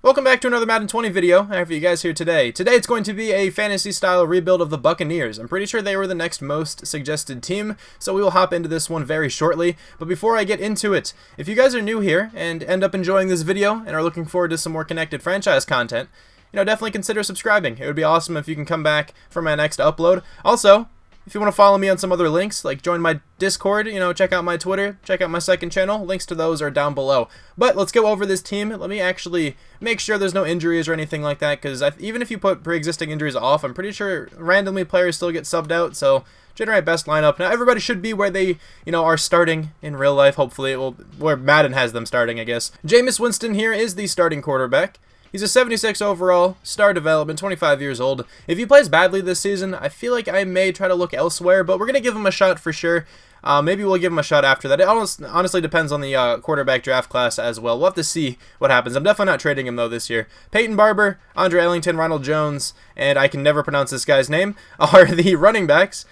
Welcome back to another Madden 20 video. I have for you guys here today. Today it's going to be a fantasy-style rebuild of the Buccaneers. I'm pretty sure they were the next most suggested team, so we will hop into this one very shortly. But before I get into it, if you guys are new here and end up enjoying this video and are looking forward to some more connected franchise content, definitely consider subscribing. It would be awesome if you can come back for my next upload. Also, if you want to follow me on some other links, like join my Discord, check out my Twitter, check out my second channel, links to those are down below. But let's go over this team. Let me actually make sure there's no injuries or anything like that, because even if you put pre-existing injuries off, I'm pretty sure randomly players still get subbed out, so generate best lineup. Now everybody should be where they, are starting in real life, hopefully. Well, where Madden has them starting, I guess. Jameis Winston here is the starting quarterback. He's a 76 overall, star development, 25 years old. If he plays badly this season, I feel like I may try to look elsewhere, but we're going to give him a shot for sure. Maybe we'll give him a shot after that. It honestly depends on the quarterback draft class as well. We'll have to see what happens. I'm definitely not trading him, though, this year. Peyton Barber, Andre Ellington, Ronald Jones, and I can never pronounce this guy's name, are the running backs.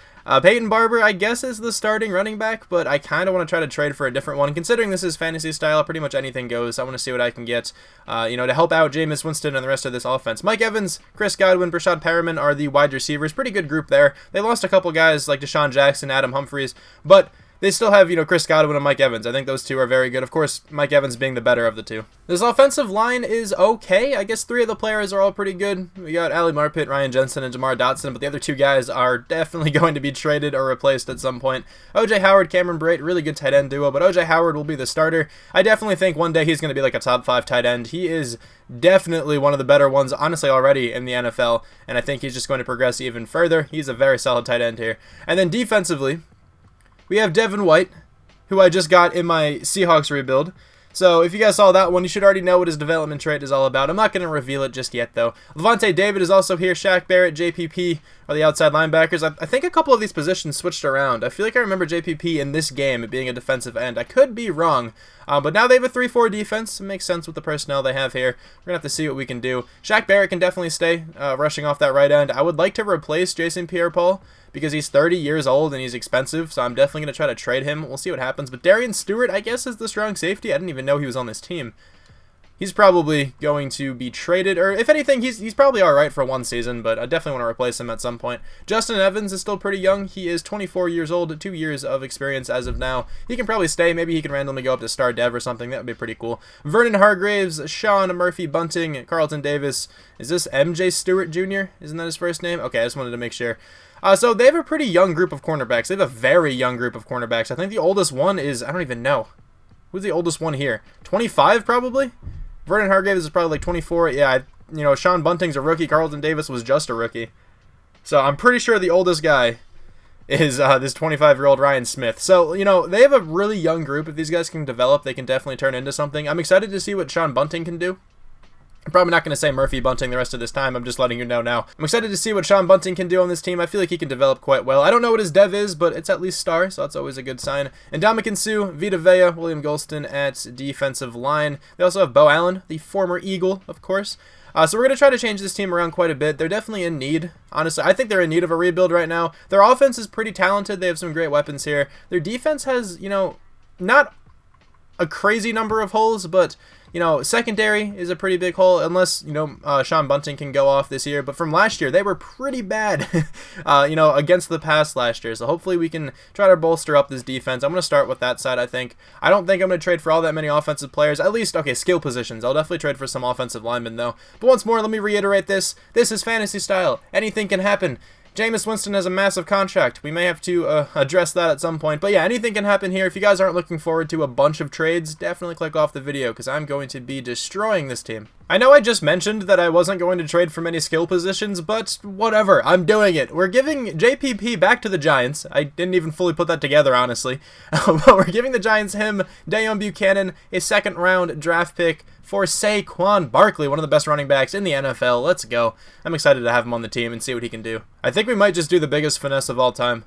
Peyton Barber, I guess, is the starting running back, but I kind of want to try to trade for a different one. Considering this is fantasy style, pretty much anything goes. I want to see what I can get, to help out Jameis Winston and the rest of this offense. Mike Evans, Chris Godwin, Brashad Perriman are the wide receivers. Pretty good group there. They lost a couple guys like Deshaun Jackson, Adam Humphries, but they still have, Chris Godwin and Mike Evans. I think those two are very good. Of course, Mike Evans being the better of the two. This offensive line is okay. I guess three of the players are all pretty good. We got Ali Marpet, Ryan Jensen, and Jamar Dotson, but the other two guys are definitely going to be traded or replaced at some point. O.J. Howard, Cameron Brate, really good tight end duo, but O.J. Howard will be the starter. I definitely think one day he's going to be like a top 5 tight end. He is definitely one of the better ones, honestly, already in the NFL, and I think he's just going to progress even further. He's a very solid tight end here. And then defensively, we have Devon White, who I just got in my Seahawks rebuild. So if you guys saw that one, you should already know what his development trait is all about. I'm not going to reveal it just yet, though. Levante David is also here. Shaq, Barrett, JPP are the outside linebackers. I think a couple of these positions switched around. I feel like I remember JPP in this game being a defensive end. I could be wrong, but now they have a 3-4 defense. It makes sense with the personnel they have here. We're going to have to see what we can do. Shaq Barrett can definitely stay rushing off that right end. I would like to replace Jason Pierre-Paul, because he's 30 years old and he's expensive, so I'm definitely going to try to trade him. We'll see what happens. But Darian Stewart, I guess, is the strong safety. I didn't even know he was on this team. He's probably going to be traded, or if anything, he's probably all right for one season, but I definitely want to replace him at some point. Justin Evans is still pretty young. He is 24 years old, 2 years of experience as of now. He can probably stay. Maybe he can randomly go up to star dev or something. That would be pretty cool. Vernon Hargreaves, Shaun, Murphy, Bunting, Carlton Davis. Is this MJ Stewart Jr.? Isn't that his first name? Okay, I just wanted to make sure. So they have a pretty young group of cornerbacks. They have a very young group of cornerbacks. I think the oldest one is, I don't even know. Who's the oldest one here? 25 probably? Vernon Hargreaves is probably like 24. Yeah, Shaun Bunting's a rookie. Carlton Davis was just a rookie. So I'm pretty sure the oldest guy is this 25-year-old Ryan Smith. So, they have a really young group. If these guys can develop, they can definitely turn into something. I'm excited to see what Shaun Bunting can do. I'm probably not going to say Murphy Bunting the rest of this time. I'm just letting you know now. I'm excited to see what Shaun Bunting can do on this team. I feel like he can develop quite well. I don't know what his dev is, but it's at least star, so that's always a good sign. And Ndamukong Suh, Vita Vea, William Golston at defensive line. They also have Bo Allen, the former Eagle, of course. So we're going to try to change this team around quite a bit. They're definitely in need. Honestly, I think they're in need of a rebuild right now. Their offense is pretty talented. They have some great weapons here. Their defense has, not a crazy number of holes, but secondary is a pretty big hole, unless, Shaun Bunting can go off this year. But from last year, they were pretty bad, against the pass last year. So hopefully we can try to bolster up this defense. I'm going to start with that side, I think. I don't think I'm going to trade for all that many offensive players. At least, okay, skill positions. I'll definitely trade for some offensive linemen, though. But once more, let me reiterate this. This is fantasy style. Anything can happen. Jameis Winston has a massive contract. We may have to address that at some point. But yeah, anything can happen here. If you guys aren't looking forward to a bunch of trades, definitely click off the video, because I'm going to be destroying this team. I know I just mentioned that I wasn't going to trade for many skill positions, but whatever, I'm doing it. We're giving JPP back to the Giants. I didn't even fully put that together, honestly. But we're giving the Giants him, Dayon Buchanan, a second-round draft pick for Saquon Barkley, one of the best running backs in the NFL. Let's go. I'm excited to have him on the team and see what he can do. I think we might just do the biggest finesse of all time.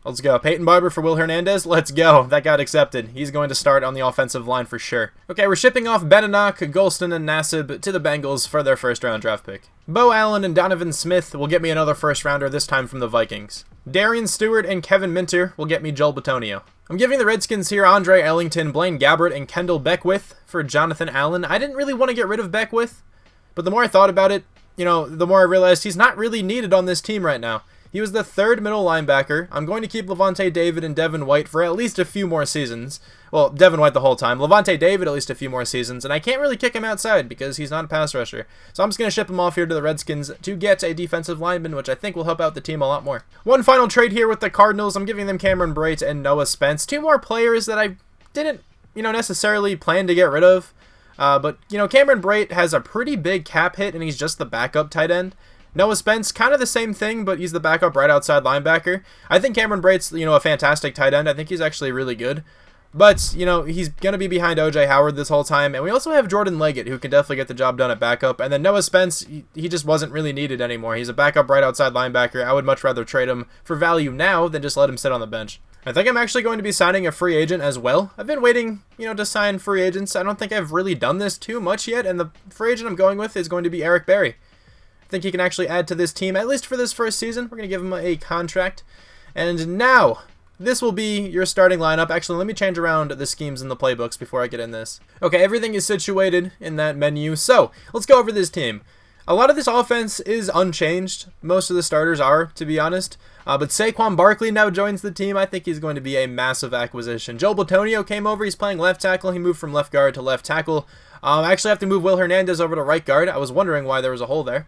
Let's go. Peyton Barber for Will Hernandez. Let's go. That got accepted. He's going to start on the offensive line for sure. Okay, we're shipping off Beninock, Golston, and Nassib to the Bengals for their first-round draft pick. Bo Allen and Donovan Smith will get me another first-rounder, this time from the Vikings. Darian Stewart and Kevin Minter will get me Joel Bitonio. I'm giving the Redskins here Andre Ellington, Blaine Gabbert, and Kendall Beckwith for Jonathan Allen. I didn't really want to get rid of Beckwith, but the more I thought about it, the more I realized he's not really needed on this team right now. He was the third middle linebacker. I'm going to keep Levante David and Devon White for at least a few more seasons. Well, Devon White the whole time. Levante David at least a few more seasons. And I can't really kick him outside because he's not a pass rusher. So I'm just going to ship him off here to the Redskins to get a defensive lineman, which I think will help out the team a lot more. One final trade here with the Cardinals. I'm giving them Cameron Brate and Noah Spence. Two more players that I didn't, necessarily plan to get rid of. But Cameron Brate has a pretty big cap hit, and he's just the backup tight end. Noah Spence, kind of the same thing, but he's the backup right outside linebacker. I think Cameron Brate's, a fantastic tight end. I think he's actually really good. But, he's going to be behind O.J. Howard this whole time. And we also have Jordan Leggett, who can definitely get the job done at backup. And then Noah Spence, he just wasn't really needed anymore. He's a backup right outside linebacker. I would much rather trade him for value now than just let him sit on the bench. I think I'm actually going to be signing a free agent as well. I've been waiting, to sign free agents. I don't think I've really done this too much yet. And the free agent I'm going with is going to be Eric Berry. I think he can actually add to this team, at least for this first season. We're going to give him a contract. And now, this will be your starting lineup. Actually, let me change around the schemes in the playbooks before I get in this. Okay, everything is situated in that menu. So, let's go over this team. A lot of this offense is unchanged. Most of the starters are, to be honest. But Saquon Barkley now joins the team. I think he's going to be a massive acquisition. Joel Bitonio came over. He's playing left tackle. He moved from left guard to left tackle. I actually have to move Will Hernandez over to right guard. I was wondering why there was a hole there.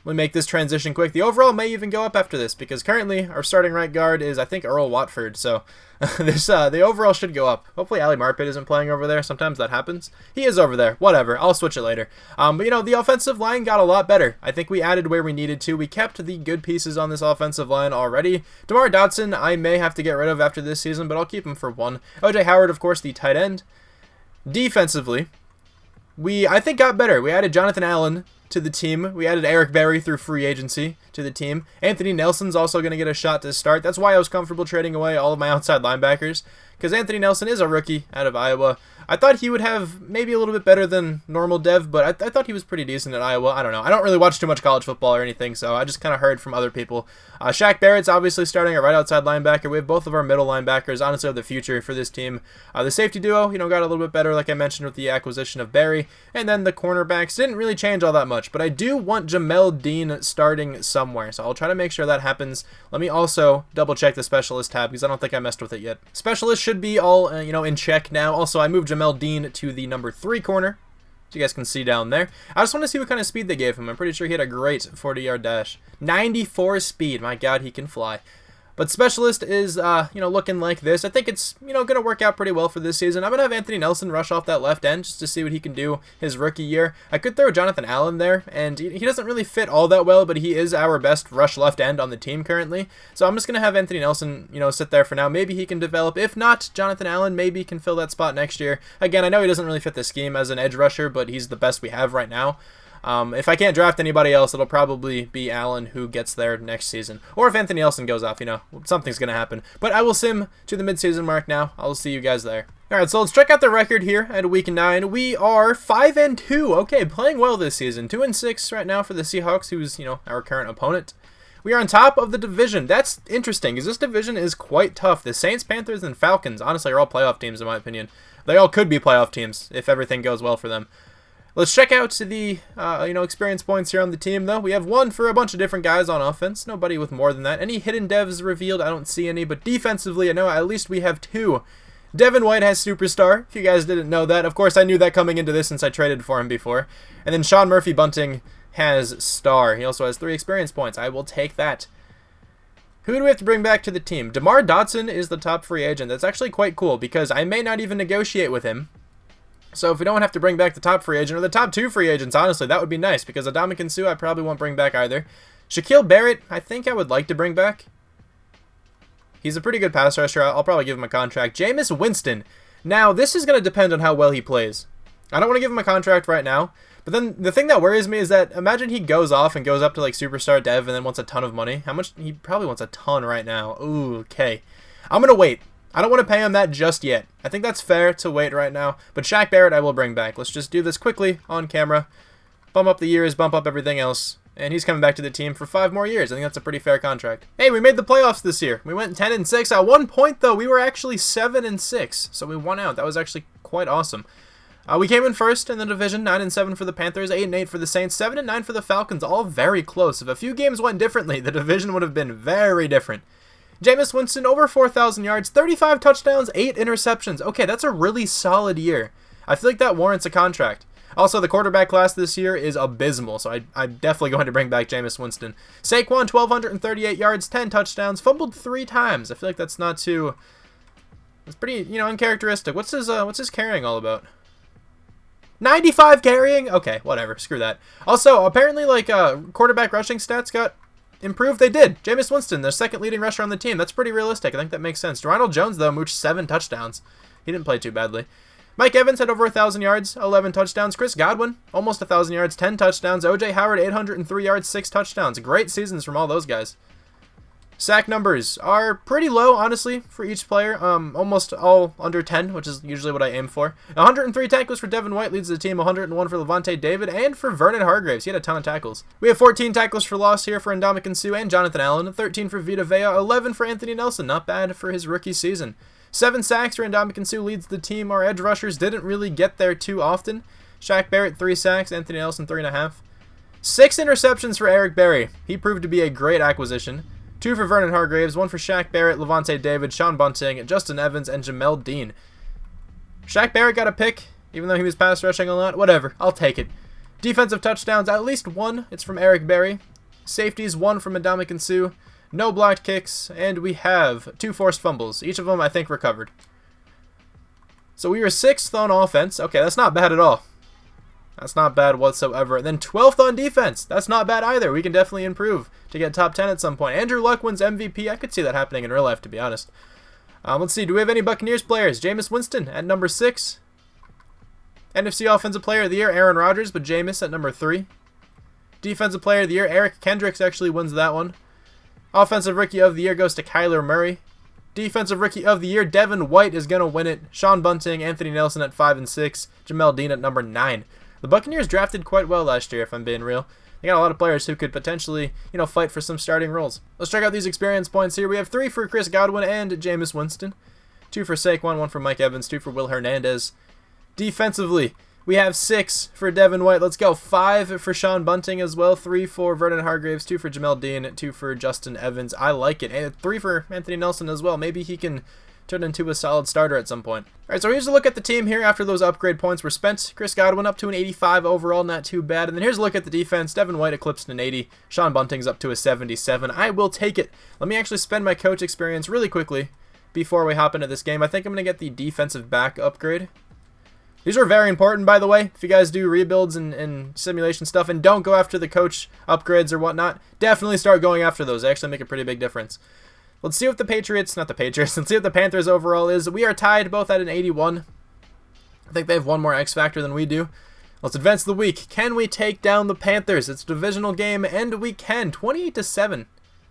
We make this transition quick. The overall may even go up after this because currently our starting right guard is, I think, Earl Watford. So the overall should go up. Hopefully Ali Marpet isn't playing over there. Sometimes that happens. He is over there. Whatever. I'll switch it later. But the offensive line got a lot better. I think we added where we needed to. We kept the good pieces on this offensive line already. DeMar Dotson I may have to get rid of after this season, but I'll keep him for one. O.J. Howard, of course, the tight end. Defensively, I think got better. We added Jonathan Allen to the team. We added Eric Berry through free agency to the team. Anthony Nelson's also going to get a shot to start. That's why I was comfortable trading away all of my outside linebackers, because Anthony Nelson is a rookie out of Iowa. I thought he would have maybe a little bit better than normal dev, but I thought he was pretty decent at Iowa. I don't know. I don't really watch too much college football or anything, so I just kind of heard from other people. Shaq Barrett's obviously starting at right outside linebacker. We have both of our middle linebackers, honestly, of the future for this team. The safety duo, got a little bit better, like I mentioned, with the acquisition of Berry. And then the cornerbacks didn't really change all that much, but I do want Jamel Dean starting somewhere, so I'll try to make sure that happens. Let me also double check the specialist tab, because I don't think I messed with it yet. Specialist should be all, in check now. Also, I moved Jamel Dean to the number 3 corner, so you guys can see down there. I just want to see what kind of speed they gave him. I'm pretty sure he had a great 40-yard dash. 94 speed. My God, he can fly. But specialist is, looking like this. I think it's, going to work out pretty well for this season. I'm going to have Anthony Nelson rush off that left end just to see what he can do his rookie year. I could throw Jonathan Allen there, and he doesn't really fit all that well, but he is our best rush left end on the team currently. So I'm just going to have Anthony Nelson, sit there for now. Maybe he can develop. If not, Jonathan Allen maybe can fill that spot next year. Again, I know he doesn't really fit the scheme as an edge rusher, but he's the best we have right now. If I can't draft anybody else, it'll probably be Allen who gets there next season. Or if Anthony Nelson goes off, something's going to happen. But I will sim to the midseason mark now. I'll see you guys there. Alright, so let's check out the record here at week 9. We are 5-2. Okay, playing well this season. 2-6 right now for the Seahawks, who's, our current opponent. We are on top of the division. That's interesting, because this division is quite tough. The Saints, Panthers, and Falcons, honestly, are all playoff teams in my opinion. They all could be playoff teams if everything goes well for them. Let's check out the, experience points here on the team, though. We have 1 for a bunch of different guys on offense. Nobody with more than that. Any hidden devs revealed? I don't see any. But defensively, I know at least we have 2. Devon White has superstar, if you guys didn't know that. Of course, I knew that coming into this since I traded for him before. And then Sean Murphy Bunting has star. He also has 3 experience points. I will take that. Who do we have to bring back to the team? DeMar Dotson is the top free agent. That's actually quite cool because I may not even negotiate with him. So if we don't have to bring back the top free agent, or the top 2 free agents, honestly, that would be nice, because Ndamukong Suh I probably won't bring back either. Shaquille Barrett, I think I would like to bring back. He's a pretty good pass rusher. I'll probably give him a contract. Jameis Winston. Now, this is going to depend on how well he plays. I don't want to give him a contract right now, But then the thing that worries me is that imagine he goes off and goes up to like superstar dev and then wants a ton of money. How much? He probably wants a ton right now. Ooh, okay. I'm going to wait. I don't want to pay him that just yet. I think that's fair to wait right now. But Shaq Barrett I will bring back. Let's just do this quickly on camera. Bump up the years, bump up everything else. And he's coming back to the team for 5 more years. I think that's a pretty fair contract. Hey, we made the playoffs this year. We went 10-6. At one point, though, we were actually 7-6. So we won out. That was actually quite awesome. We came in first in the division, 9-7 for the Panthers, 8-8 for the Saints, 7-9 for the Falcons, all very close. If a few games went differently, the division would have been very different. Jameis Winston, over 4,000 yards, 35 touchdowns, 8 interceptions. Okay, that's a really solid year. I feel like that warrants a contract. Also, the quarterback class this year is abysmal, so I'm definitely going to bring back Jameis Winston. Saquon, 1,238 yards, 10 touchdowns, fumbled 3 times. I feel like that's not too... It's pretty, uncharacteristic. What's his carrying all about? 95 carrying? Okay, whatever. Screw that. Also, apparently, quarterback rushing stats got improved. They did. Jameis Winston, the second leading rusher on the team. That's pretty realistic. I think that makes sense. Ronald Jones, though, mooched 7 touchdowns. He didn't play too badly. Mike Evans had over 1,000 yards, 11 touchdowns. Chris Godwin, almost 1,000 yards, 10 touchdowns. O.J. Howard, 803 yards, 6 touchdowns. Great seasons from all those guys. Sack numbers are pretty low, honestly, for each player. Almost all under 10, which is usually what I aim for. 103 tackles for Devon White leads the team, 101 for Levante David, and for Vernon Hargreaves. He had a ton of tackles. We have 14 tackles for loss here for Ndamukong Suh and Jonathan Allen, 13 for Vita Vea, 11 for Anthony Nelson. Not bad for his rookie season. 7 sacks for Ndamukong Suh leads the team. Our edge rushers didn't really get there too often. Shaq Barrett, 3 sacks. Anthony Nelson, 3.5. 6 interceptions for Eric Berry. He proved to be a great acquisition. 2 for Vernon Hargreaves, 1 for Shaq Barrett, Levante David, Shaun Bunting, Justin Evans, and Jamel Dean. Shaq Barrett got a pick, even though he was pass rushing a lot. Whatever, I'll take it. Defensive touchdowns, at least 1. It's from Eric Berry. Safeties, 1 from Ndamukong Suh. No blocked kicks, and we have 2 forced fumbles. Each of them, I think, recovered. So we were 6th on offense. Okay, that's not bad at all. That's not bad whatsoever. And then 12th on defense. That's not bad either. We can definitely improve to get top 10 at some point. Andrew Luck wins MVP. I could see that happening in real life, to be honest. Let's see. Do we have any Buccaneers players? Jameis Winston at number 6. NFC Offensive Player of the Year, Aaron Rodgers, but Jameis at number 3. Defensive Player of the Year, Eric Kendricks actually wins that one. Offensive Rookie of the Year goes to Kyler Murray. Defensive Rookie of the Year, Devon White is going to win it. Shaun Bunting, Anthony Nelson at 5 and 6. Jamel Dean at number 9. The Buccaneers drafted quite well last year, if I'm being real. They got a lot of players who could potentially, fight for some starting roles. Let's check out these experience points here. We have 3 for Chris Godwin and Jameis Winston. 2 for Saquon, 1 for Mike Evans, 2 for Will Hernandez. Defensively, we have 6 for Devon White. Let's go. 5 for Shaun Bunting as well. 3 for Vernon Hargreaves. 2 for Jamel Dean. 2 for Justin Evans. I like it. And 3 for Anthony Nelson as well. Maybe he can turn into a solid starter at some point. All right, so here's a look at the team here after those upgrade points were spent. Chris Godwin up to an 85 overall, not too bad. And then here's a look at the defense. Devon White eclipsed an 80. Shaun Bunting's up to a 77. I will take it. Let me actually spend my coach experience really quickly before we hop into this game. I think I'm going to get the defensive back upgrade. These are very important, by the way. If you guys do rebuilds and simulation stuff and don't go after the coach upgrades or whatnot, definitely start going after those. They actually make a pretty big difference. Let's see what the Patriots, not the Patriots, let's see what the Panthers overall is. We are tied both at an 81. I think they have one more X factor than we do. Let's advance the week. Can we take down the Panthers? It's a divisional game, and we can. 28-7.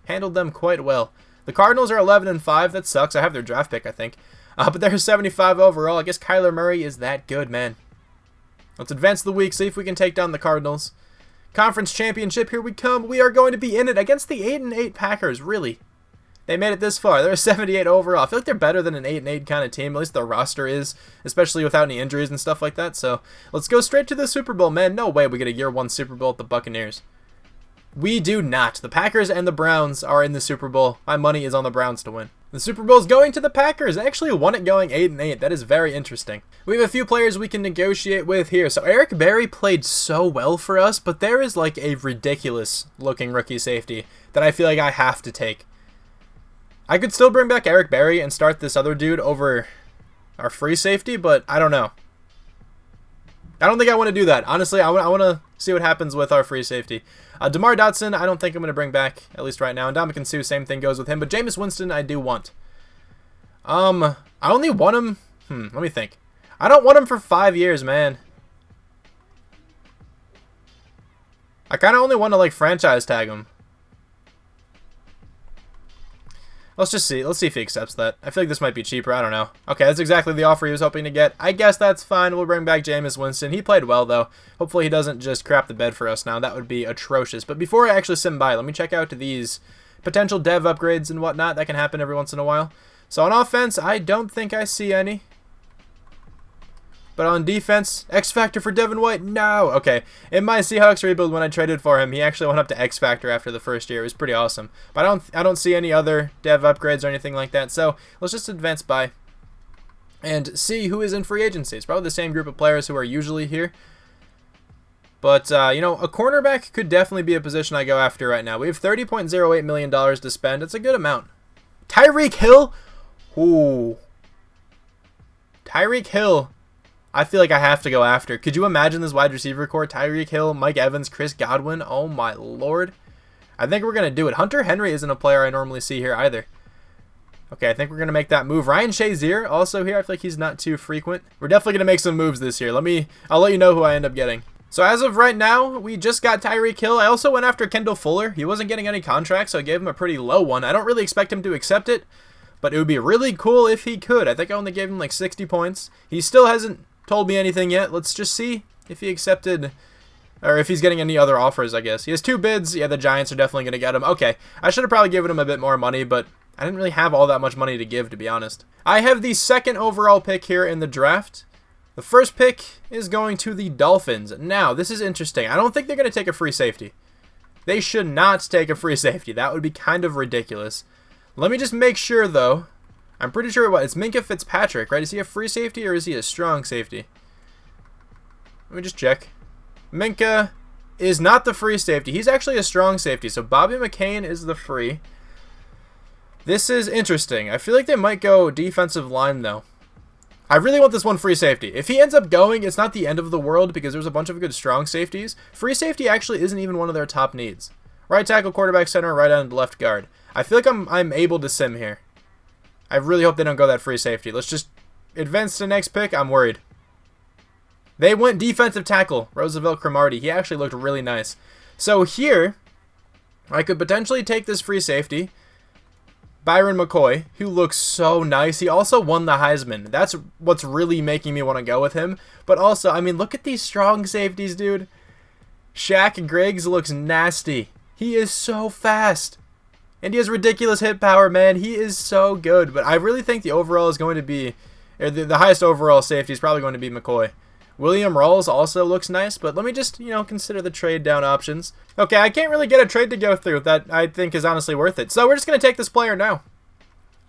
Handled them quite well. The Cardinals are 11-5. That sucks. I have their draft pick, I think. But they're 75 overall. I guess Kyler Murray is that good, man. Let's advance the week, see if we can take down the Cardinals. Conference championship, here we come. We are going to be in it against the 8-8 Packers, really. They made it this far. They're 78 overall. I feel like they're better than an 8-8 kind of team. At least their roster is, especially without any injuries and stuff like that. So let's go straight to the Super Bowl, man. No way we get a year 1 Super Bowl at the Buccaneers. We do not. The Packers and the Browns are in the Super Bowl. My money is on the Browns to win. The Super Bowl is going to the Packers. They actually won it going 8-8. That is very interesting. We have a few players we can negotiate with here. So Eric Berry played so well for us, but there is like a ridiculous looking rookie safety that I feel like I have to take. I could still bring back Eric Berry and start this other dude over our free safety, but I don't know. I don't think I want to do that. Honestly, I want to see what happens with our free safety. DeMar Dotson, I don't think I'm going to bring back, at least right now. And Ndamukong Suh, same thing goes with him. But Jameis Winston, I do want. I only want him... let me think. I don't want him for 5 years, man. I kind of only want to like franchise tag him. Let's just see. Let's see if he accepts that. I feel like this might be cheaper. I don't know. Okay, that's exactly the offer he was hoping to get. I guess that's fine. We'll bring back Jameis Winston. He played well, though. Hopefully he doesn't just crap the bed for us now. That would be atrocious. But before I actually send by, let me check out these potential dev upgrades and whatnot. That can happen every once in a while. So on offense, I don't think I see any. But on defense, X Factor for Devon White? No! Okay, in my Seahawks rebuild when I traded for him, he actually went up to X Factor after the first year. It was pretty awesome. But I don't see any other dev upgrades or anything like that, so let's just advance by and see who is in free agency. It's probably the same group of players who are usually here. But, you know, a cornerback could definitely be a position I go after right now. We have $30.08 million to spend. It's a good amount. Tyreek Hill? Ooh. Tyreek Hill. I feel like I have to go after. Could you imagine this wide receiver core? Tyreek Hill, Mike Evans, Chris Godwin. Oh my lord. I think we're going to do it. Hunter Henry isn't a player I normally see here either. Okay, I think we're going to make that move. Ryan Shazier also here. I feel like he's not too frequent. We're definitely going to make some moves this year. I'll let you know who I end up getting. So as of right now, we just got Tyreek Hill. I also went after Kendall Fuller. He wasn't getting any contracts, so I gave him a pretty low one. I don't really expect him to accept it, but it would be really cool if he could. I think I only gave him like 60 points. He still hasn't told me anything yet. Let's just see if he accepted, or if he's getting any other offers, I guess. He has 2 bids. Yeah, the Giants are definitely going to get him. Okay, I should have probably given him a bit more money, but I didn't really have all that much money to give, to be honest. I have the 2nd overall pick here in the draft. The first pick is going to the Dolphins. Now, this is interesting. I don't think they're going to take a free safety. They should not take a free safety. That would be kind of ridiculous. Let me just make sure, though. I'm pretty sure it's Minkah Fitzpatrick, right? Is he a free safety or is he a strong safety? Let me just check. Minkah is not the free safety. He's actually a strong safety. So Bobby McCain is the free. This is interesting. I feel like they might go defensive line, though. I really want this one free safety. If he ends up going, it's not the end of the world because there's a bunch of good strong safeties. Free safety actually isn't even one of their top needs. Right tackle, quarterback, center, right end, left guard. I feel like I'm able to sim here. I really hope they don't go that free safety. Let's just advance to the next pick. I'm worried. They went defensive tackle. Roosevelt Cromartie. He actually looked really nice. So here, I could potentially take this free safety. Byron McCoy, who looks so nice. He also won the Heisman. That's what's really making me want to go with him. But also, I mean, look at these strong safeties, dude. Shaq Griggs looks nasty. He is so fast. And he has ridiculous hit power, man. He is so good. But I really think the overall is going to be, or the highest overall safety is probably going to be McCoy. William Rawls also looks nice, but let me just, consider the trade down options. Okay, I can't really get a trade to go through that I think is honestly worth it. So we're just going to take this player now.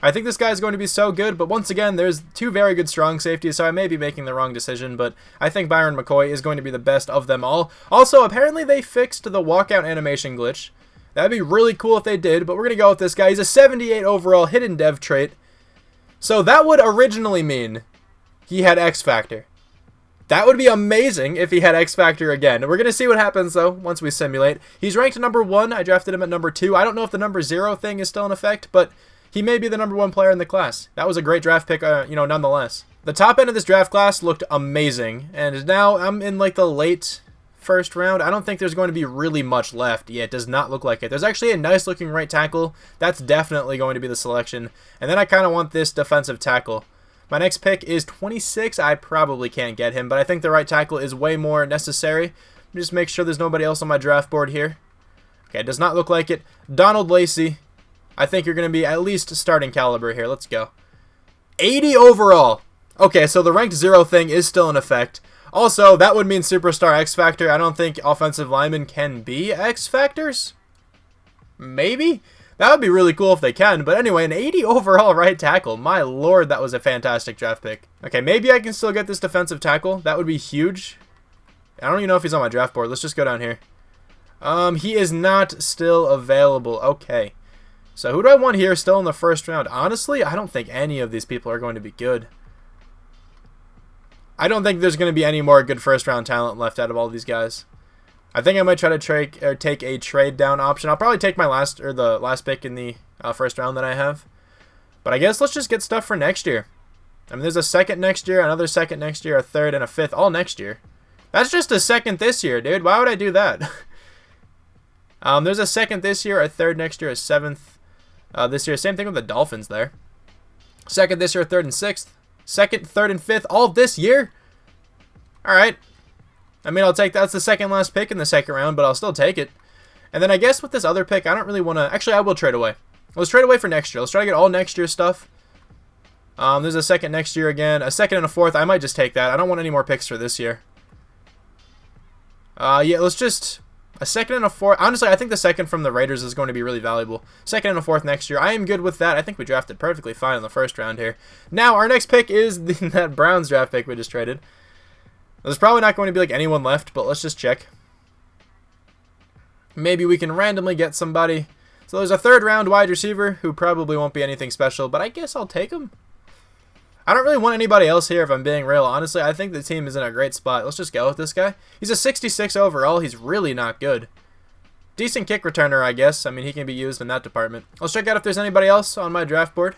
I think this guy is going to be so good, but once again, there's 2 very good strong safeties, so I may be making the wrong decision, but I think Byron McCoy is going to be the best of them all. Also, apparently they fixed the walkout animation glitch. That'd be really cool if they did, but we're going to go with this guy. He's a 78 overall hidden dev trait. So that would originally mean he had X Factor. That would be amazing if he had X Factor again. We're going to see what happens, though, once we simulate. He's ranked number 1. I drafted him at number 2. I don't know if the number 0 thing is still in effect, but he may be the number 1 player in the class. That was a great draft pick, nonetheless. The top end of this draft class looked amazing, and now I'm in, the late first round. I don't think there's going to be really much left. Yeah, it does not look like it. There's actually a nice looking right tackle. That's definitely going to be the selection. And then I kind of want this defensive tackle. My next pick is 26. I probably can't get him, but I think the right tackle is way more necessary. Just make sure there's nobody else on my draft board here. Okay, it does not look like it. Donald Lacey. I think you're going to be at least starting caliber here. Let's go. 80 overall. Okay, so the ranked 0 thing is still in effect. Also, that would mean Superstar X Factor. I don't think offensive linemen can be X Factors. Maybe? That would be really cool if they can. But anyway, an 80 overall right tackle. My lord, that was a fantastic draft pick. Okay, maybe I can still get this defensive tackle. That would be huge. I don't even know if he's on my draft board. Let's just go down here. He is not still available. Okay. So who do I want here still in the first round? Honestly, I don't think any of these people are going to be good. I don't think there's going to be any more good first-round talent left out of all these guys. I think I might try to take a trade down option. I'll probably take the last pick in the first round that I have. But I guess let's just get stuff for next year. I mean, there's a second next year, another second next year, a third, and a fifth all next year. That's just a second this year, dude. Why would I do that? There's a second this year, a third next year, a seventh this year. Same thing with the Dolphins there. Second this year, third and sixth. Second, third, and fifth all this year. All right. I mean, I'll take that. That's the second last pick in the second round, but I'll still take it. And then I guess with this other pick, I don't really want to... Actually, I will trade away. Let's trade away for next year. Let's try to get all next year stuff. There's a second next year again. A second and a fourth. I might just take that. I don't want any more picks for this year. Yeah, let's just... A second and a fourth. Honestly, I think the second from the Raiders is going to be really valuable. Second and a fourth next year. I am good with that. I think we drafted perfectly fine in the first round here. Now, our next pick is that Browns draft pick we just traded. There's probably not going to be like anyone left, but let's just check. Maybe we can randomly get somebody. So there's a third round wide receiver who probably won't be anything special, but I guess I'll take him. I don't really want anybody else here if I'm being real. Honestly, I think the team is in a great spot. Let's just go with this guy. He's a 66 overall. He's really not good. Decent kick returner, I guess. I mean, he can be used in that department. Let's check out if there's anybody else on my draft board.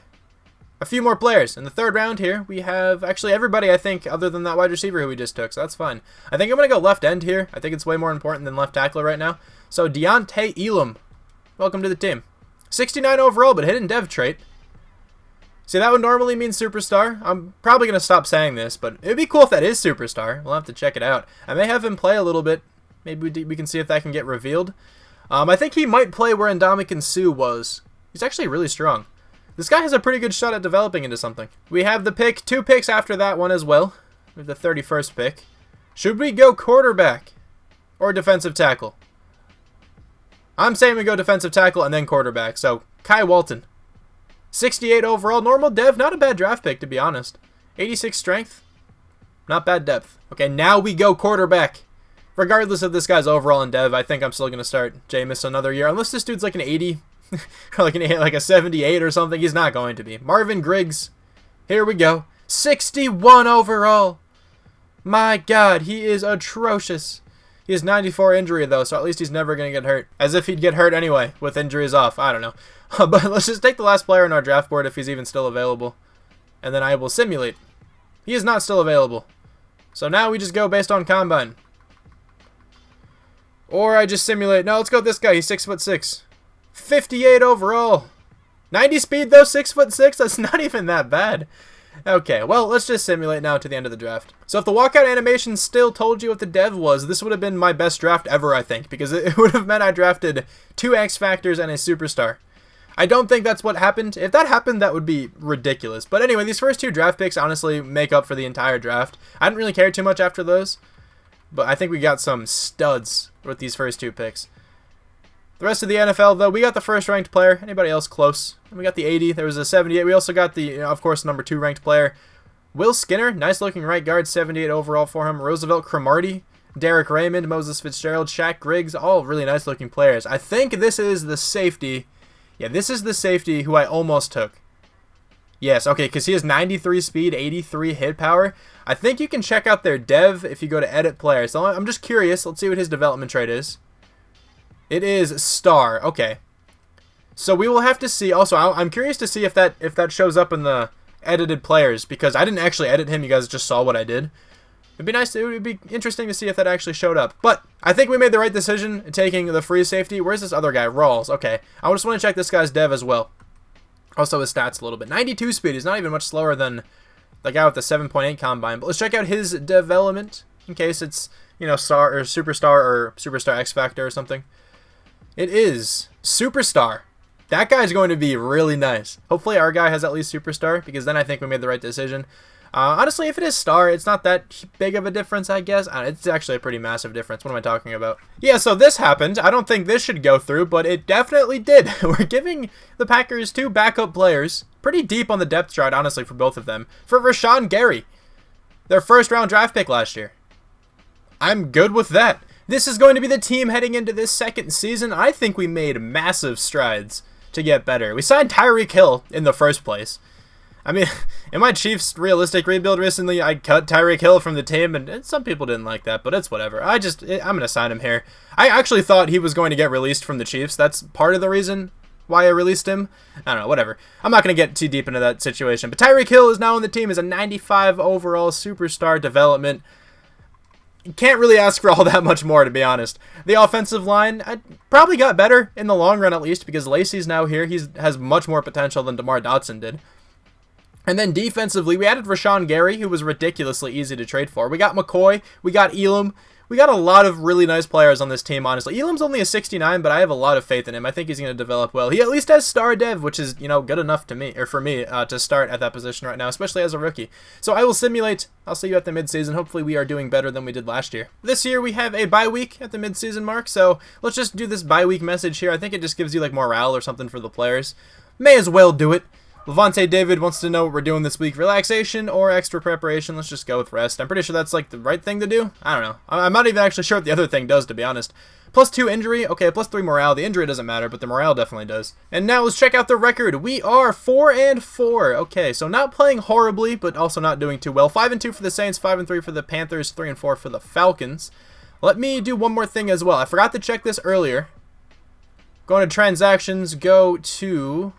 A few more players. In the third round here, we have actually everybody, I think, other than that wide receiver who we just took, so that's fine. I think I'm going to go left end here. I think it's way more important than left tackle right now. So, Deontay Elam, welcome to the team. 69 overall, but hidden dev trait. See, that would normally mean superstar. I'm probably going to stop saying this, but it would be cool if that is superstar. We'll have to check it out. I may have him play a little bit. Maybe we can see if that can get revealed. I think he might play where Ndamukong Suh was. He's actually really strong. This guy has a pretty good shot at developing into something. We have the pick, 2 picks after that one as well. We have the 31st pick. Should we go quarterback or defensive tackle? I'm saying we go defensive tackle and then quarterback. So, Kai Walton. 68 overall, normal dev, not a bad draft pick to be honest. 86 strength, not bad depth. Okay, now we go quarterback. Regardless of this guy's overall in dev, I think I'm still going to start Jameis another year. Unless this dude's like an 80, or like a 78 or something. He's not going to be. Marvin Griggs, here we go. 61 overall. My God, he is atrocious. He has 94 injury though, so at least he's never going to get hurt. As if he'd get hurt anyway, with injuries off. I don't know. But let's just take the last player on our draft board if he's even still available. And then I will simulate. He is not still available. So now we just go based on combine. Or I just simulate. No, let's go with this guy. He's 6'6". 58 overall. 90 speed though, 6'6". That's not even that bad. Okay, well, let's just simulate now to the end of the draft. So if the walkout animation still told you what the dev was, this would have been my best draft ever, I think. Because it would have meant I drafted 2 X Factors and a superstar. I don't think that's what happened. If that happened, that would be ridiculous. But anyway, these first 2 draft picks honestly make up for the entire draft. I didn't really care too much after those. But I think we got some studs with these first 2 picks. The rest of the NFL, though, we got the first ranked player. Anybody else close? We got the 80. There was a 78. We also got the, of course, number 2 ranked player. Will Skinner, nice looking right guard, 78 overall for him. Roosevelt Cromartie, Derek Raymond, Moses Fitzgerald, Shaq Griggs, all really nice looking players. I think this is the safety. Yeah, this is the safety who I almost took. Yes, okay, because he has 93 speed, 83 hit power. I think you can check out their dev if you go to edit player. So I'm just curious. Let's see what his development trait is. It is star. Okay. So we will have to see. Also, I'm curious to see if that shows up in the edited players, because I didn't actually edit him. You guys just saw what I did. It'd be nice. It would be interesting to see if that actually showed up. But I think we made the right decision taking the free safety. Where's this other guy? Rawls. Okay. I just want to check this guy's dev as well. Also his stats a little bit. 92 speed. He's not even much slower than the guy with the 7.8 combine. But let's check out his development in case it's, you know, star or superstar X Factor or something. It is superstar. That guy's going to be really nice. Hopefully our guy has at least superstar, because then I think we made the right decision. Honestly, if it is star, it's not that big of a difference, I guess. It's actually a pretty massive difference. What am I talking about? Yeah, so this happened. I don't think this should go through, but it definitely did. We're giving the Packers 2 backup players. Pretty deep on the depth chart, honestly, for both of them. For Rashawn Gary, their first round draft pick last year. I'm good with that. This is going to be the team heading into this second season. I think we made massive strides to get better. We signed Tyreek Hill in the first place. I mean, in my Chiefs realistic rebuild recently, I cut Tyreek Hill from the team, and some people didn't like that, but it's whatever. I'm going to sign him here. I actually thought he was going to get released from the Chiefs. That's part of the reason why I released him. I don't know, whatever. I'm not going to get too deep into that situation, but Tyreek Hill is now on the team as a 95 overall superstar development. can't really ask for all that much more, to be honest. The offensive line probably got better in the long run, at least, because Lacey's now here. He has much more potential than DeMar Dotson did. And then defensively, we added Rashawn Gary, who was ridiculously easy to trade for. We got McCoy. We got Elam. We got a lot of really nice players on this team, honestly. Elam's only a 69, but I have a lot of faith in him. I think he's going to develop well. He at least has star dev, which is, good enough to me, or for me, to start at that position right now, especially as a rookie. So I will simulate. I'll see you at the midseason. Hopefully we are doing better than we did last year. This year we have a bye week at the midseason mark, so let's just do this bye week message here. I think it just gives you like morale or something for the players. May as well do it. Levante David wants to know what we're doing this week. Relaxation or extra preparation? Let's just go with rest. I'm pretty sure that's like the right thing to do. I don't know. I'm not even actually sure what the other thing does, to be honest. +2 injury. Okay, +3 morale. The injury doesn't matter, but the morale definitely does. And now let's check out the record. We are 4-4. Okay, so not playing horribly, but also not doing too well. 5-2 for the Saints, 5-3 for the Panthers, 3-4 for the Falcons. Let me do one more thing as well. I forgot to check this earlier. Going to transactions, go to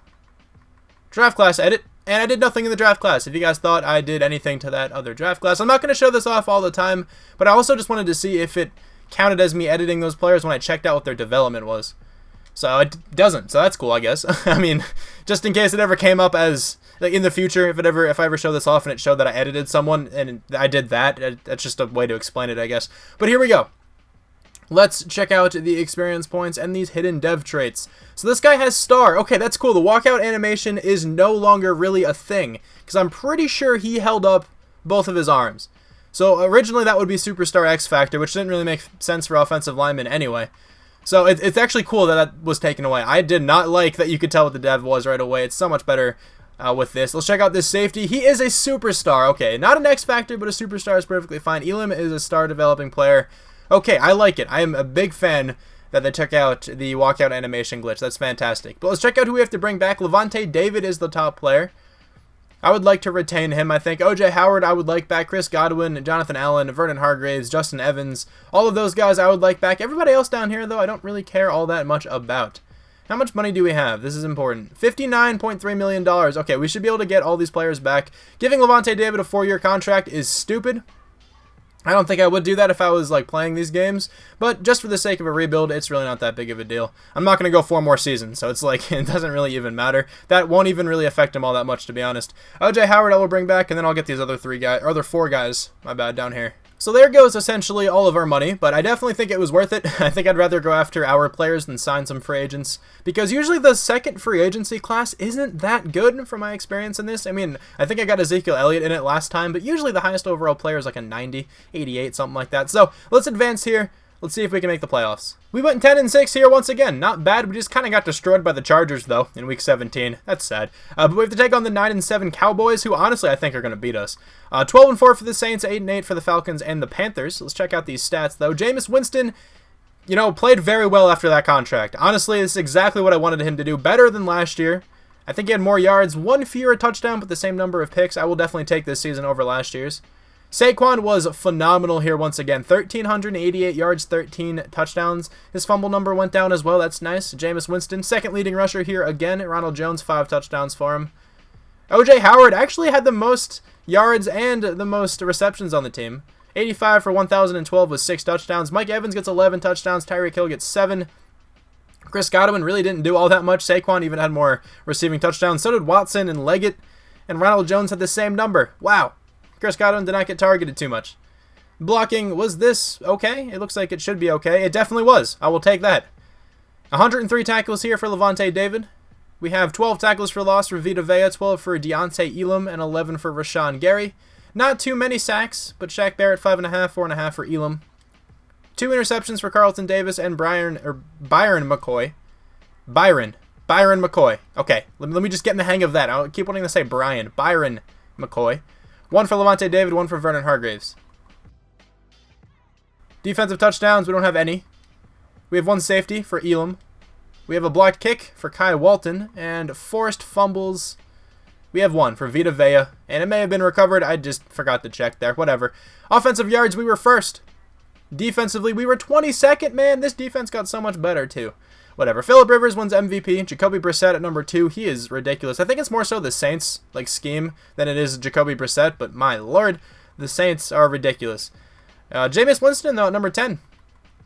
draft class edit, and I did nothing in the draft class. If you guys thought I did anything to that other draft class, I'm not going to show this off all the time, but I also just wanted to see if it counted as me editing those players when I checked out what their development was. So it doesn't, so that's cool, I guess. I mean, just in case it ever came up as, like, in the future, if I ever show this off and it showed that I edited someone and I did that, that's just a way to explain it, I guess. But here we go. Let's check out the experience points and these hidden dev traits. So this guy has star. Okay, that's cool. The walkout animation is no longer really a thing, because I'm pretty sure he held up both of his arms. So originally that would be superstar X Factor, which didn't really make sense for offensive linemen anyway. So it's actually cool that that was taken away. I did not like that you could tell what the dev was right away. It's so much better with this. Let's check out this safety. He is a superstar. Okay, not an X Factor, but a superstar is perfectly fine. Elam is a star developing player. Okay, I like it. I am a big fan that they took out the walkout animation glitch. That's fantastic. But let's check out who we have to bring back. Levante David is the top player. I would like to retain him, I think. OJ Howard, I would like back. Chris Godwin, Jonathan Allen, Vernon Hargreaves, Justin Evans. All of those guys I would like back. Everybody else down here, though, I don't really care all that much about. How much money do we have? This is important. $59.3 million. Okay, we should be able to get all these players back. Giving Levante David a 4-year contract is stupid. I don't think I would do that if I was like playing these games, but just for the sake of a rebuild, it's really not that big of a deal. I'm not going to go 4 more seasons, so it's like, it doesn't really even matter. That won't even really affect him all that much, to be honest. OJ Howard I will bring back, and then I'll get these other 4 guys, my bad, down here. So there goes essentially all of our money, but I definitely think it was worth it. I think I'd rather go after our players than sign some free agents, because usually the second free agency class isn't that good from my experience in this. I mean, I think I got Ezekiel Elliott in it last time, but usually the highest overall player is like a 90, 88, something like that. So let's advance here. Let's see if we can make the playoffs. We went 10-6 here once again. Not bad. We just kind of got destroyed by the Chargers, though, in Week 17. That's sad. But we have to take on the 9-7 Cowboys, who honestly I think are going to beat us. 12-4 for the Saints, 8-8 for the Falcons and the Panthers. Let's check out these stats, though. Jameis Winston, played very well after that contract. Honestly, this is exactly what I wanted him to do. Better than last year. I think he had more yards, 1 fewer touchdown, but the same number of picks. I will definitely take this season over last year's. Saquon was phenomenal here once again. 1,388 yards, 13 touchdowns. His fumble number went down as well. That's nice. Jameis Winston, second leading rusher here again. Ronald Jones, 5 touchdowns for him. OJ Howard actually had the most yards and the most receptions on the team. 85 for 1,012 with 6 touchdowns. Mike Evans gets 11 touchdowns. Tyreek Hill gets 7. Chris Godwin really didn't do all that much. Saquon even had more receiving touchdowns. So did Watson and Leggett. And Ronald Jones had the same number. Wow. Chris Godwin did not get targeted too much. Blocking, was this okay? It looks like it should be okay. It definitely was. I will take that. 103 tackles here for Levante David. We have 12 tackles for loss for Vega, 12 for Deontay Elam, and 11 for Rashawn Gary. Not too many sacks, but Shaq Barrett, 5.5, 4.5 for Elam. 2 interceptions for Carlton Davis and Byron McCoy. Byron McCoy. Okay, let me just get in the hang of that. I keep wanting to say Byron McCoy. 1 for Levante David, 1 for Vernon Hargreaves. Defensive touchdowns, we don't have any. We have 1 safety for Elam. We have a blocked kick for Kai Walton, and forced fumbles. We have 1 for Vita Vea, and it may have been recovered. I just forgot to check there. Whatever. Offensive yards, we were first. Defensively, we were 22nd. Man, this defense got so much better, too. Whatever. Phillip Rivers wins MVP. Jacoby Brissett at number 2. He is ridiculous. I think it's more so the Saints scheme than it is Jacoby Brissett, but my lord, the Saints are ridiculous. Jameis Winston, though, at number 10.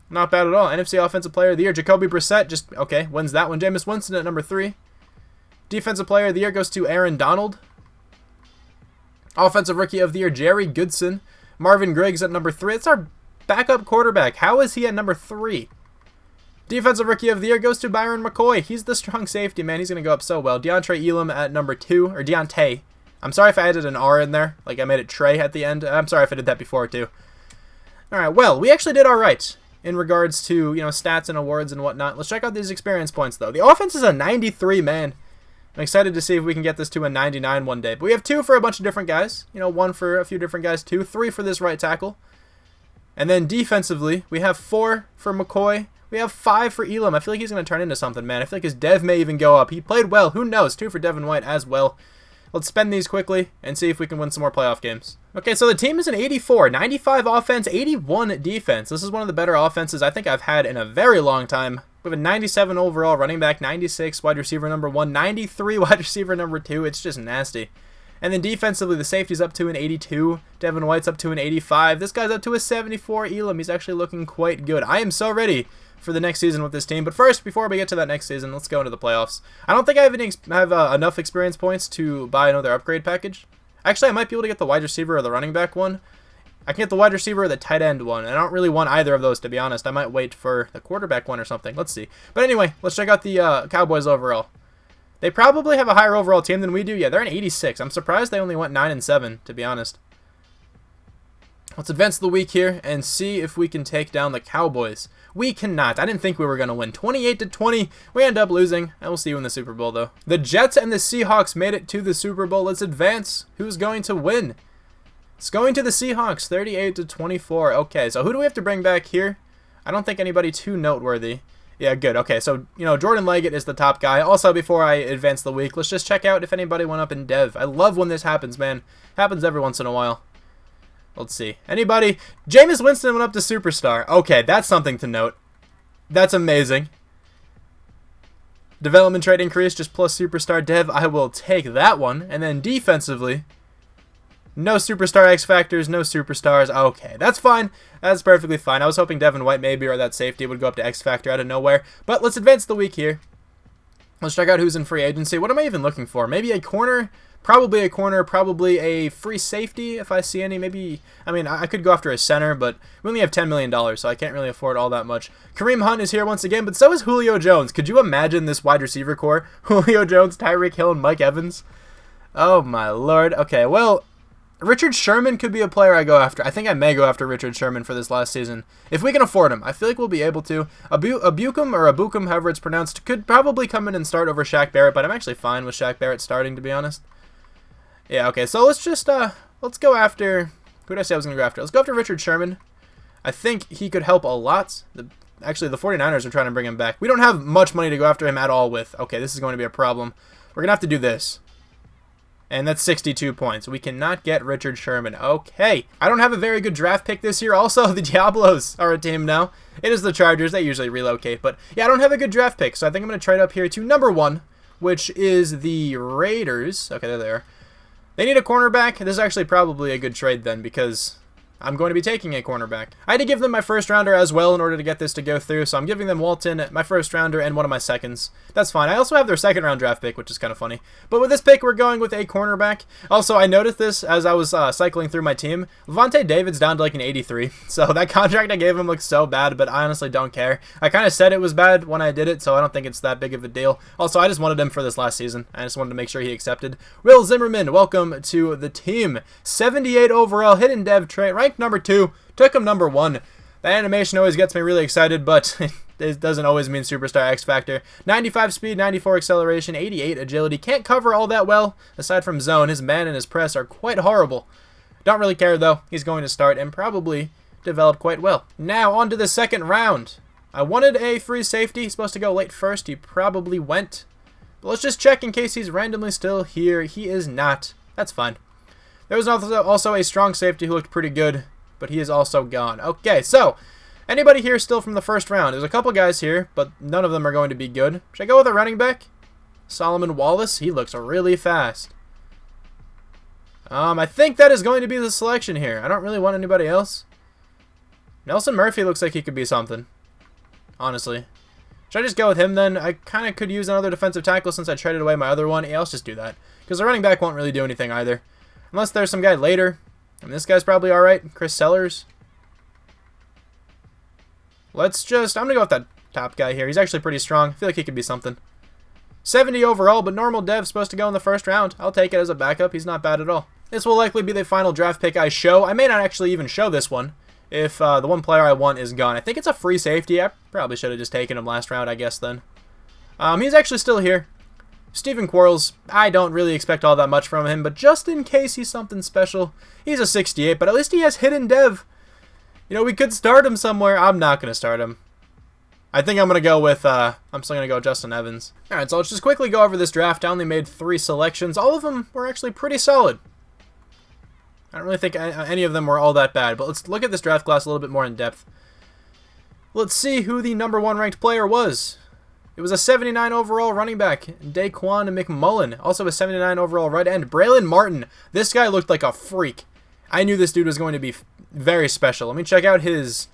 Not bad at all. NFC Offensive Player of the Year, Jacoby Brissett, just, okay, wins that one. Jameis Winston at number 3. Defensive Player of the Year goes to Aaron Donald. Offensive Rookie of the Year, Jerry Goodson. Marvin Griggs at number 3. That's our backup quarterback. How is he at number 3? Defensive Rookie of the Year goes to Byron McCoy. He's the strong safety, man. He's going to go up so well. Deontay Elam at number 2, or Deontay. I'm sorry if I added an R in there, like I made it Trey at the end. I'm sorry if I did that before, too. All right, well, we actually did all right in regards to, stats and awards and whatnot. Let's check out these experience points, though. The offense is a 93, man. I'm excited to see if we can get this to a 99 one day. But we have 2 for a bunch of different guys. 1 for a few different guys, 2. 3 for this right tackle. And then defensively, we have 4 for McCoy. We have 5 for Elam. I feel like he's going to turn into something, man. I feel like his dev may even go up. He played well. Who knows? 2 for Devon White as well. Let's spend these quickly and see if we can win some more playoff games. Okay, so the team is an 84. 95 offense, 81 defense. This is one of the better offenses I think I've had in a very long time. We have a 97 overall running back, 96 wide receiver number 1, 93 wide receiver number 2. It's just nasty. And then defensively, the safety's up to an 82. Devon White's up to an 85. This guy's up to a 74. Elam, he's actually looking quite good. I am so ready for the next season with this team. But first, before we get to that next season, let's go into the playoffs. I don't think I have enough experience points to buy another upgrade package. Actually, I might be able to get the wide receiver or the running back one. I can get the wide receiver or the tight end one. And I don't really want either of those, to be honest. I might wait for the quarterback one or something. Let's see. But anyway, let's check out the Cowboys overall. They probably have a higher overall team than we do. Yeah, they're an 86. I'm surprised they only went 9-7, to be honest. Let's advance the week here and see if we can take down the Cowboys. We cannot. I didn't think we were going to win. 28-20. We end up losing. I will see you in the Super Bowl, though. The Jets and the Seahawks made it to the Super Bowl. Let's advance. Who's going to win? It's going to the Seahawks, 38-24. Okay, so who do we have to bring back here? I don't think anybody too noteworthy. Yeah, good. Okay, so, Jordan Leggett is the top guy. Also, before I advance the week, let's just check out if anybody went up in Dev. I love when this happens, man. Happens every once in a while. Let's see. Anybody? Jameis Winston went up to Superstar. Okay, that's something to note. That's amazing. Development trade increase, just plus Superstar Dev. I will take that one. And then defensively, no Superstar X Factors, no Superstars. Okay, that's fine. That's perfectly fine. I was hoping Devon White maybe or that safety would go up to X Factor out of nowhere. But let's advance the week here. Let's check out who's in free agency. What am I even looking for? Maybe a corner? Probably a corner, probably a free safety if I see any. Maybe, I could go after a center, but we only have $10 million, so I can't really afford all that much. Kareem Hunt is here once again, but so is Julio Jones. Could you imagine this wide receiver core? Julio Jones, Tyreek Hill, and Mike Evans. Oh, my Lord. Okay, well, Richard Sherman could be a player I go after. I think I may go after Richard Sherman for this last season. If we can afford him, I feel like we'll be able to. Abukum, however it's pronounced, could probably come in and start over Shaq Barrett, but I'm actually fine with Shaq Barrett starting, to be honest. Yeah, okay, so let's just, let's go after, who did I say I was going to go after? Let's go after Richard Sherman. I think he could help a lot. Actually, the 49ers are trying to bring him back. We don't have much money to go after him at all with. Okay, this is going to be a problem. We're going to have to do this. And that's 62 points. We cannot get Richard Sherman. Okay. I don't have a very good draft pick this year. Also, the Diablos are a team now. It is the Chargers. They usually relocate. But, yeah, I don't have a good draft pick. So I think I'm going to trade up here to number 1, which is the Raiders. Okay, there they are. They need a cornerback. This is actually probably a good trade then because I'm going to be taking a cornerback. I had to give them my first rounder as well in order to get this to go through, so I'm giving them Walton, my first rounder, and one of my seconds. That's fine. I also have their second round draft pick, which is kind of funny. But with this pick, we're going with a cornerback. Also, I noticed this as I was cycling through my team. Levante David's down to like an 83, so that contract I gave him looks so bad, but I honestly don't care. I kind of said it was bad when I did it, so I don't think it's that big of a deal. Also, I just wanted him for this last season. I just wanted to make sure he accepted. Will Zimmerman, welcome to the team. 78 overall, hidden dev trait, ranked number 2. Took him number 1. That animation always gets me really excited, but it doesn't always mean Superstar X Factor. 95 speed, 94 acceleration, 88 agility. Can't cover all that well. Aside from zone, his man and his press are quite horrible. Don't really care, though. He's going to start and probably develop quite well. Now, on to the second round. I wanted a free safety. He's supposed to go late first. He probably went. But let's just check in case he's randomly still here. He is not. That's fine. There was also a strong safety who looked pretty good, but he is also gone. Okay, so anybody here still from the first round? There's a couple guys here, but none of them are going to be good. Should I go with a running back? Solomon Wallace. He looks really fast. I think that is going to be the selection here. I don't really want anybody else. Nelson Murphy looks like he could be something, honestly. Should I just go with him then? I kind of could use another defensive tackle since I traded away my other one. Yeah, let's just do that. Because the running back won't really do anything either. Unless there's some guy later. And this guy's probably alright. Chris Sellers. I'm going to go with that top guy here. He's actually pretty strong. I feel like he could be something. 70 overall, but normal dev's supposed to go in the first round. I'll take it as a backup. He's not bad at all. This will likely be the final draft pick I show. I may not actually even show this one if the one player I want is gone. I think it's a free safety. I probably should have just taken him last round, I guess, then. He's actually still here. Stephen Quarles, I don't really expect all that much from him, but just in case he's something special, he's a 68, but at least he has hidden dev. You know, we could start him somewhere. I'm not going to start him. I think I'm going to go with, I'm still going to go Justin Evans. Alright, so let's just quickly go over this draft. I only made 3 selections. All of them were actually pretty solid. I don't really think any of them were all that bad, but let's look at this draft class a little bit more in depth. Let's see who the #1 ranked player was. It was a 79 overall running back, Daquan McMullen. Also a 79 overall right end, Braylon Martin. This guy looked like a freak. I knew this dude was going to be very special. Let me check out his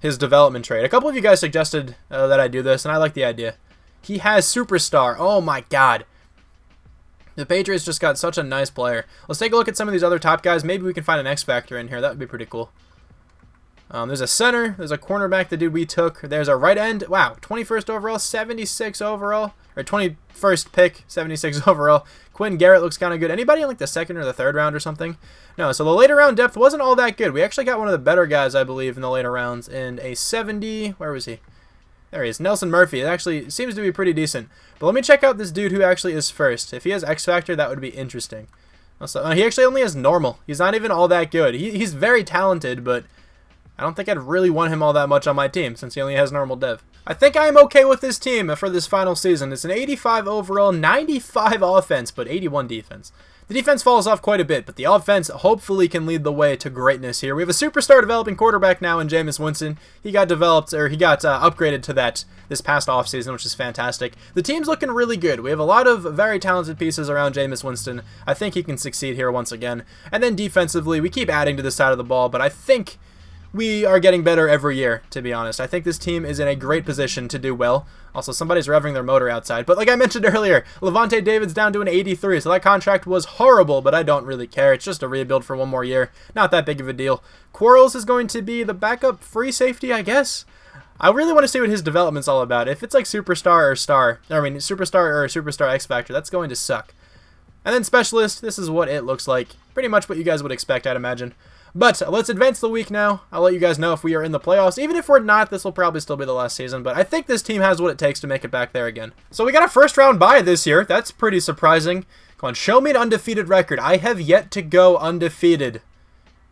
development trade. A couple of you guys suggested that I do this, and I like the idea. He has superstar. Oh my god. The Patriots just got such a nice player. Let's take a look at some of these other top guys. Maybe we can find an X factor in here. That would be pretty cool. There's a center. There's a cornerback, the dude we took. There's a right end. Wow, 21st overall, 76 overall. Or 21st pick, 76 overall. Quinn Garrett looks kind of good. Anybody in like the 2nd or the 3rd round or something? No, so the later round depth wasn't all that good. We actually got one of the better guys, I believe, in the later rounds. In a 70, where was he? There he is, Nelson Murphy. It actually seems to be pretty decent. But let me check out this dude who actually is first. If he has X Factor, that would be interesting. Also, he actually only has normal. He's not even all that good. He's very talented, but I don't think I'd really want him all that much on my team since he only has normal dev. I think I am okay with this team for this final season. It's an 85 overall, 95 offense, but 81 defense. The defense falls off quite a bit, but the offense hopefully can lead the way to greatness here. We have a superstar developing quarterback now in Jameis Winston. He got upgraded to that this past offseason, which is fantastic. The team's looking really good. We have a lot of very talented pieces around Jameis Winston. I think he can succeed here once again. And then defensively, we keep adding to this side of the ball, but I think we are getting better every year, to be honest. I think this team is in a great position to do well. Also, somebody's revving their motor outside. But like I mentioned earlier, Levante David's down to an 83, so that contract was horrible, but I don't really care. It's just a rebuild for one more year. Not that big of a deal. Quarles is going to be the backup free safety, I guess. I really want to see what his development's all about. If it's like superstar or superstar X Factor, that's going to suck. And then specialist, this is what it looks like. Pretty much what you guys would expect, I'd imagine. But let's advance the week now. I'll let you guys know if we are in the playoffs. Even if we're not, this will probably still be the last season. But I think this team has what it takes to make it back there again. So we got a first round bye this year. That's pretty surprising. Come on, show me an undefeated record. I have yet to go undefeated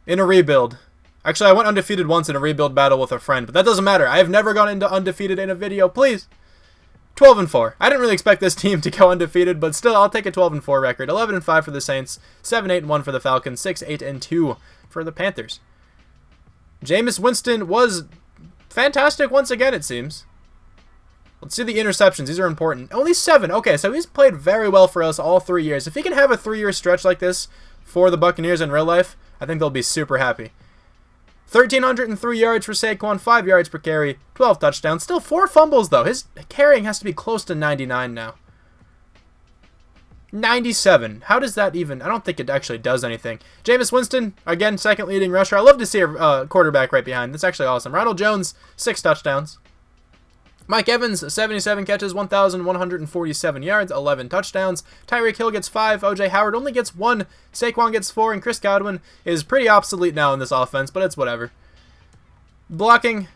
in a rebuild. Actually, I went undefeated once in a rebuild battle with a friend. But that doesn't matter. I have never gone into undefeated in a video. Please. 12-4. I didn't really expect this team to go undefeated, but still, I'll take a 12-4 record. 11-5 for the Saints, 7-8-1 for the Falcons, 6-8-2 for the Panthers. Jameis Winston was fantastic once again, it seems. Let's see the interceptions. These are important. Only 7. Okay, so he's played very well for us all 3 years. If he can have a 3-year stretch like this for the Buccaneers in real life, I think they'll be super happy. 1,303 yards for Saquon, 5 yards per carry, 12 touchdowns. Still 4 fumbles, though. His carrying has to be close to 99 now. 97. How does that even... I don't think it actually does anything. Jameis Winston, again, second leading rusher. I love to see a quarterback right behind. That's actually awesome. Ronald Jones, 6 touchdowns. Mike Evans, 77 catches, 1,147 yards, 11 touchdowns. Tyreek Hill gets 5. O.J. Howard only gets 1. Saquon gets 4. And Chris Godwin is pretty obsolete now in this offense, but it's whatever. Blocking,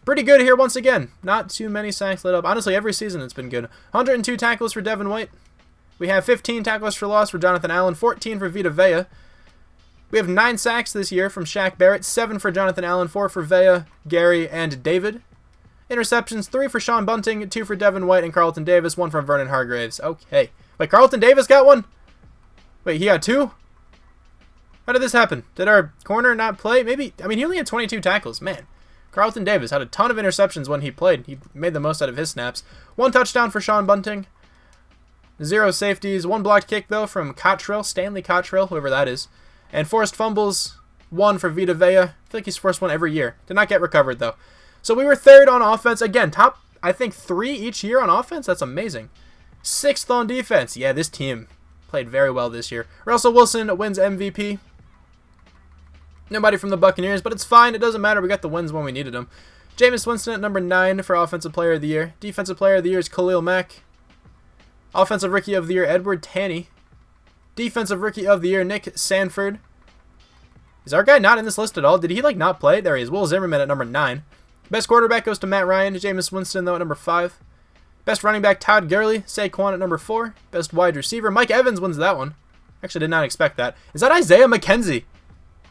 pretty good here once again. Not too many sacks lit up. Honestly, every season it's been good. 102 tackles for Devon White. We have 15 tackles for loss for Jonathan Allen, 14 for Vega. We have 9 sacks this year from Shaq Barrett, 7 for Jonathan Allen, 4 for Vega, Gary, and David. Interceptions, 3 for Shaun Bunting, 2 for Devon White and Carlton Davis, 1 from Vernon Hargreaves. Okay. Wait, Carlton Davis got 1? Wait, he got 2? How did this happen? Did our corner not play? Maybe, I mean, he only had 22 tackles. Man, Carlton Davis had a ton of interceptions when he played. He made the most out of his snaps. 1 touchdown for Shaun Bunting. 0 safeties. 1 blocked kick, though, from Cottrill, Stanley Cottrill, whoever that is. And forced fumbles. 1 for Vega. I feel like he's first one every year. Did not get recovered, though. So we were 3rd on offense. Again, top, I think, 3 each year on offense. That's amazing. 6th on defense. Yeah, this team played very well this year. Russell Wilson wins MVP. Nobody from the Buccaneers, but it's fine. It doesn't matter. We got the wins when we needed them. Jameis Winston at number 9 for Offensive Player of the Year. Defensive Player of the Year is Khalil Mack. Offensive Rookie of the Year, Edward Tanney. Defensive Rookie of the Year, Nick Sanford. Is our guy not in this list at all? Did he, like, not play? There he is. Will Zimmerman at number 9. Best quarterback goes to Matt Ryan. Jameis Winston, though, at number 5. Best running back, Todd Gurley. Saquon at number 4. Best wide receiver, Mike Evans wins that one. Actually, did not expect that. Is that Isaiah McKenzie?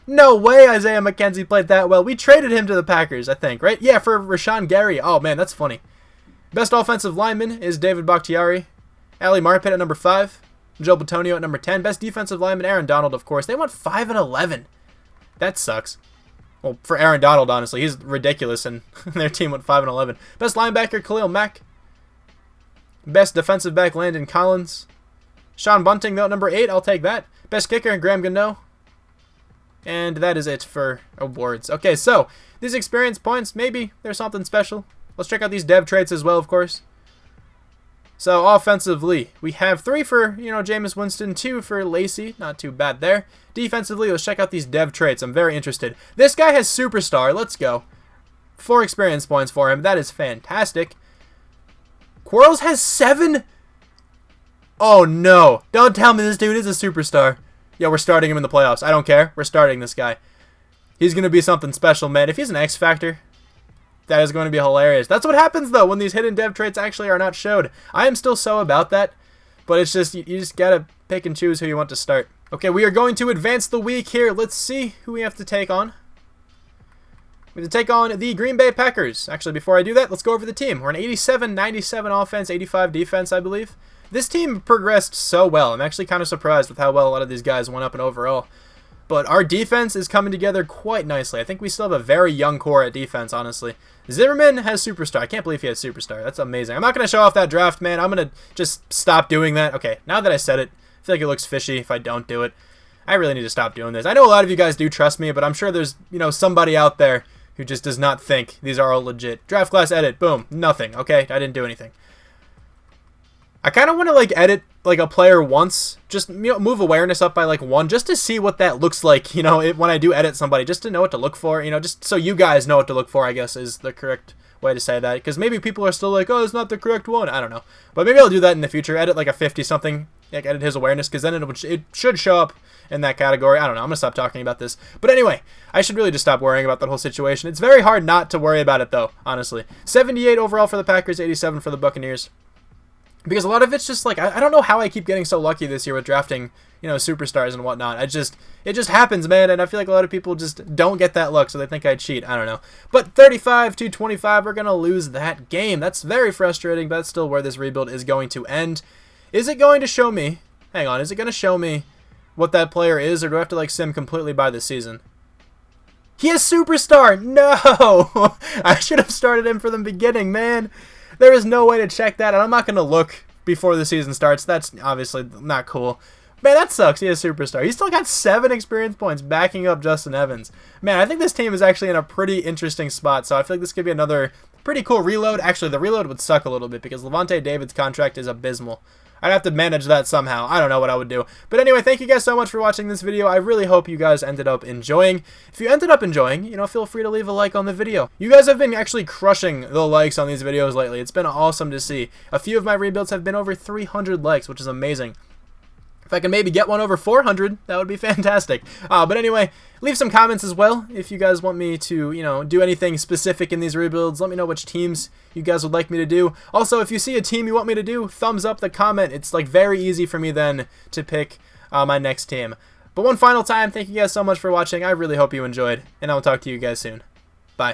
No way Isaiah McKenzie played that well. We traded him to the Packers, I think, right? Yeah, for Rashawn Gary. Oh, man, that's funny. Best offensive lineman is David Bakhtiari. Ali Marpet at number 5. Joe Batonio at number 10. Best defensive lineman, Aaron Donald, of course. They went 5-11. That sucks. Well, for Aaron Donald, honestly. He's ridiculous, and their team went 5-11. Best linebacker, Khalil Mack. Best defensive back, Landon Collins. Shaun Bunting, though, at number 8. I'll take that. Best kicker, Graham Gano. And that is it for awards. Okay, so these experience points, maybe there's something special. Let's check out these dev traits as well, of course. So offensively, we have 3 for, Jameis Winston, 2 for Lacey. Not too bad there. Defensively, let's check out these dev traits. I'm very interested. This guy has superstar. Let's go. 4 experience points for him. That is fantastic. Quarles has 7. Oh, no. Don't tell me this dude is a superstar. Yeah, we're starting him in the playoffs. I don't care. We're starting this guy. He's going to be something special, man. If he's an X Factor, that is going to be hilarious. That's what happens, though, when these hidden dev traits actually are not showed. I am still so about that, but it's just, you just got to pick and choose who you want to start. Okay, we are going to advance the week here. Let's see who we have to take on. We have to take on the Green Bay Packers. Actually, before I do that, let's go over the team. We're an 87-97 offense, 85 defense, I believe. This team progressed so well. I'm actually kind of surprised with how well a lot of these guys went up in overall. But our defense is coming together quite nicely. I think we still have a very young core at defense, honestly. Zimmerman has superstar. I can't believe he has superstar. That's amazing. I'm not going to show off that draft, man. I'm going to just stop doing that. Okay, now that I said it, I feel like it looks fishy if I don't do it. I really need to stop doing this. I know a lot of you guys do trust me, but I'm sure there's, somebody out there who just does not think these are all legit. Draft class edit. Boom. Nothing. Okay, I didn't do anything. I kind of want to edit a player once, just move awareness up by 1 just to see what that looks like, when I do edit somebody, just to know what to look for, just so you guys know what to look for, I guess is the correct way to say that, because maybe people are still like, oh, it's not the correct one. I don't know, but maybe I'll do that in the future. Edit a 50 something, edit his awareness, because then it should show up in that category. I don't know. I'm gonna stop talking about this, but anyway, I should really just stop worrying about that whole situation. It's very hard not to worry about it, though, honestly. 78 overall for the Packers, 87 for the Buccaneers. Because a lot of it's just I don't know how I keep getting so lucky this year with drafting, superstars and whatnot. It just happens, man, and I feel like a lot of people just don't get that luck, so they think I cheat. I don't know. But 35-25, we're going to lose that game. That's very frustrating, but that's still where this rebuild is going to end. Is it going to show me, hang on, is it going to show me what that player is, or do I have to sim completely by this season? He is superstar! No! I should have started him from the beginning, man. There is no way to check that, and I'm not going to look before the season starts. That's obviously not cool. Man, that sucks. He is a superstar. He's still got 7 experience points backing up Justin Evans. Man, I think this team is actually in a pretty interesting spot, so I feel like this could be another pretty cool reload. Actually, the reload would suck a little bit because Levante David's contract is abysmal. I'd have to manage that somehow. I don't know what I would do. But anyway, thank you guys so much for watching this video. I really hope you guys ended up enjoying. If you ended up enjoying, feel free to leave a like on the video. You guys have been actually crushing the likes on these videos lately. It's been awesome to see. A few of my rebuilds have been over 300 likes, which is amazing. If I can maybe get one over 400, that would be fantastic. But anyway, leave some comments as well if you guys want me to, do anything specific in these rebuilds. Let me know which teams you guys would like me to do. Also, if you see a team you want me to do, thumbs up the comment. It's very easy for me then to pick my next team. But one final time, thank you guys so much for watching. I really hope you enjoyed, and I'll talk to you guys soon.